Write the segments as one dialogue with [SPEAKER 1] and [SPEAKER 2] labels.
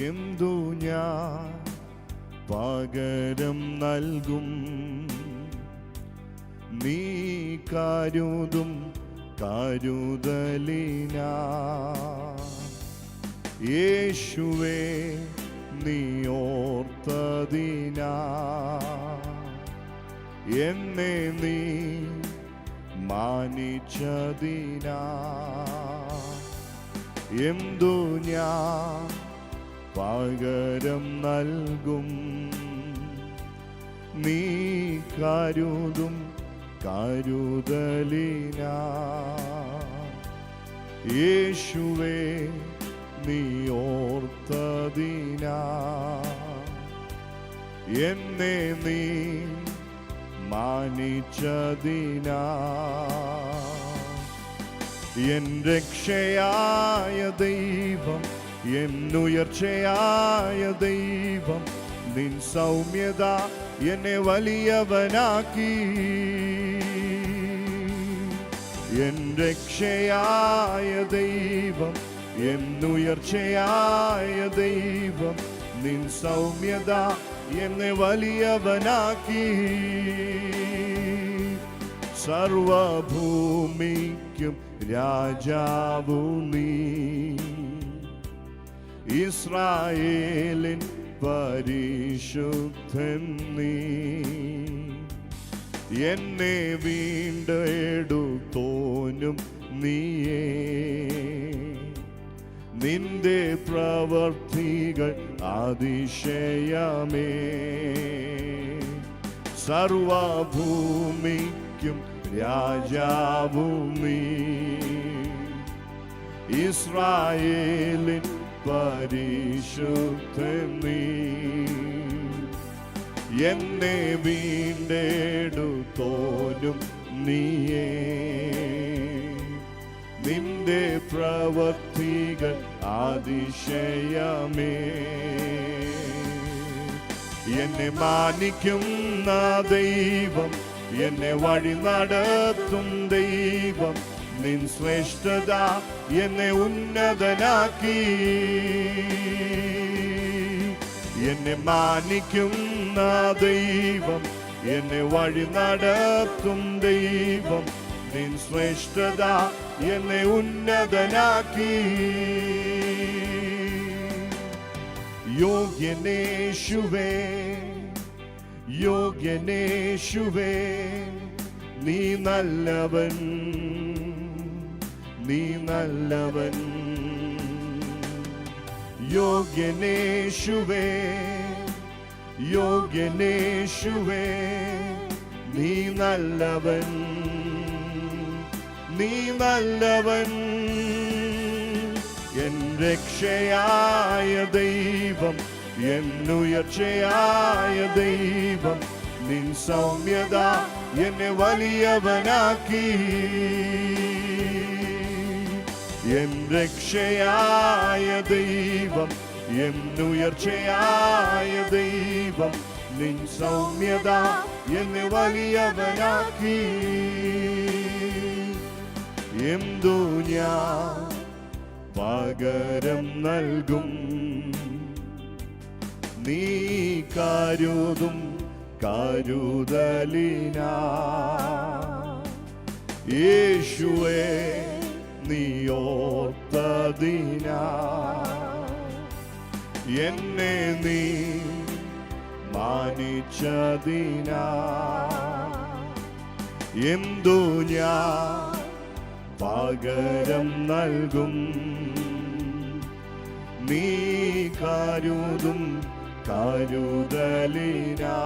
[SPEAKER 1] എന്തു ഞാൻ പകരം നൽകും? നീ കരുതും കരുതലിനാ യേശുവേ, നീ ഓർത്തതിനാ എന്നെ നീ മാനിച്ചതിനാ എന്തു ഞാൻ പകരം നൽകും? നീ കരുതും കരുതലിനാ യേശുവേ, നീ ഓർത്തതിനാ എന്നെ നീ മാനിച്ചതിനാ എൻ രക്ഷയായ ദൈവം, എന്നുയർച്ചയായ ദൈവം, നിൻ സൗമ്യത എന്നെ വലിയവനാക്കി. എൻ രക്ഷയായ ദൈവം, എന്നുയർച്ചയായ ദൈവം, നിൻ സൗമ്യത എന്നെ വലിയവനാക്കി. സർവഭൂമിക്കും രാജാവു നീ, ഇസ്രായേലിൻ പരിശുദ്ധൻ നീ. എന്നെ വീണ്ടെടുത്തോനും നീയേ, നിന്റെ പ്രവർത്തികൾ അതിശയമേ. സർവഭൂമിക്കും രാജാവു നീ, ഇസ്രായേലിൻ പരിശുദ്ധൻ നീ. എന്നെ വീണ്ടെടുത്തോനും നീയേ, നിന്റെ പ്രവർത്തികൾ അതിശയമേ. എന്നെ മാനിക്കുന്ന ദൈവം, എന്നെ വഴി നടത്തും ദൈവം, നിൻ ശ്രേഷ്ഠത എന്നെ ഉന്നതനാക്കി. എന്നെ മാനിക്കുന്ന ദൈവം, എന്നെ വഴി നടത്തും ദൈവം, നിൻ ശ്രേഷ്ഠത എന്നെ ഉന്നതനാക്കി. യോഗ്യനേശുവേ, യോഗ്യനേശുവേ, നീ നല്ലവൻ, നീ നല്ലവൻ. യോഗ്യനേശുവേ, യോഗ്യനേശുവേ, നീ നല്ലവൻ, നീ നല്ലവൻ. എൻ രക്ഷയായ ദൈവം, എന്നുയർച്ചയായ ദൈവം, നിൻ സൗമ്യത എന്നെ വലിയവനാക്കി. എൻ രക്ഷയായ ദൈവം, എന്നുയർച്ചയായ ദൈവം, നിൻ സൗമ്യത എന്നെ വലിയവനാക്കി. എന്തു ഞാൻ പകരം നൽകും? നീ കരുതും കരുതലിനാ യേശുവേ, നീ ഓർത്തതിനാ എന്നെ നീ മാനിച്ചതിനാ എന്തു ഞാൻ പകരം നൽകും? നീ കരുതും കരുതലിനാ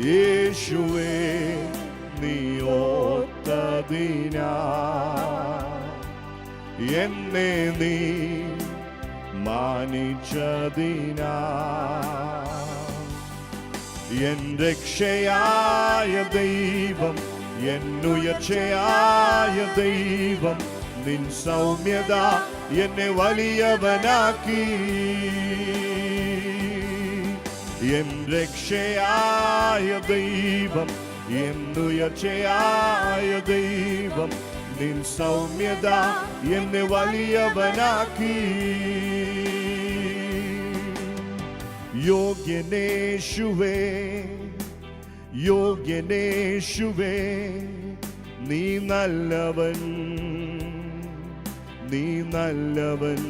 [SPEAKER 1] യേശുവേ, നീ ഓർത്തതിനാ എന്നെ നീ മാനിച്ചതിനാ എൻ രക്ഷയായ ദൈവം, എന്നുയർച്ചയായ ദൈവം, നിൻ സൗമ്യത എന്നെ വലിയവനാക്കി. എൻ രക്ഷയായ ദൈവം, എന്നുയർച്ചയായ ദൈവം, നിൻ സൗമ്യത എന്നെ വലിയവനാക്കി. യോഗ്യനേശുവേ, യോഗ്യനേശുവേ, നീ നല്ലവൻ, നീ നല്ലവൻ.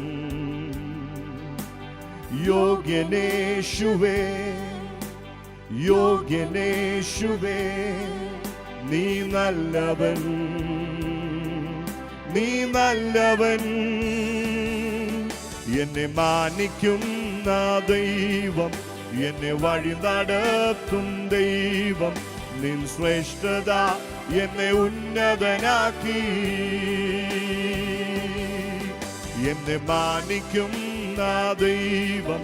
[SPEAKER 1] യോഗ്യനേശുവേ, യോഗ്യനേശുവേ, നീ നല്ലവൻ, നീ നല്ലവൻ. എന്നെ മാനിക്കുന്ന ദൈവം, എന്നെ വഴി നടത്തും ദൈവം, നിൻ ശ്രേഷ്ഠത എന്നെ ഉന്നതനാക്കി. എന്നെ മാനിക്കുന്ന ദൈവം,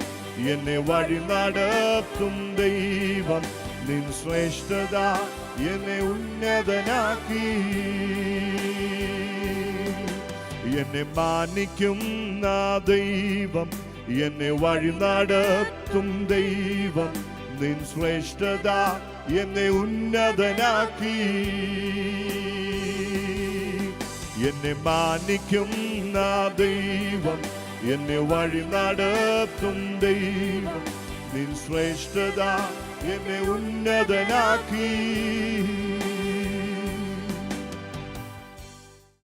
[SPEAKER 1] എന്നെ വഴി നടത്തും ദൈവം, നിൻ ശ്രേഷ്ഠത എന്നെ ഉന്നതനാക്കി. എന്നെ മാനിക്കുന്ന ദൈവം, എന്നെ വഴി നടത്തും ദൈവം, നിൻ ശ്രേഷ്ഠത എന്നെ ഉന്നതനാക്കി. എന്നെ മാനിക്കുന്ന ദൈവം, എന്നെ വഴി നടത്തും ദൈവം, നിൻ ശ്രേഷ്ഠത എന്നെ ഉന്നതനാക്കി.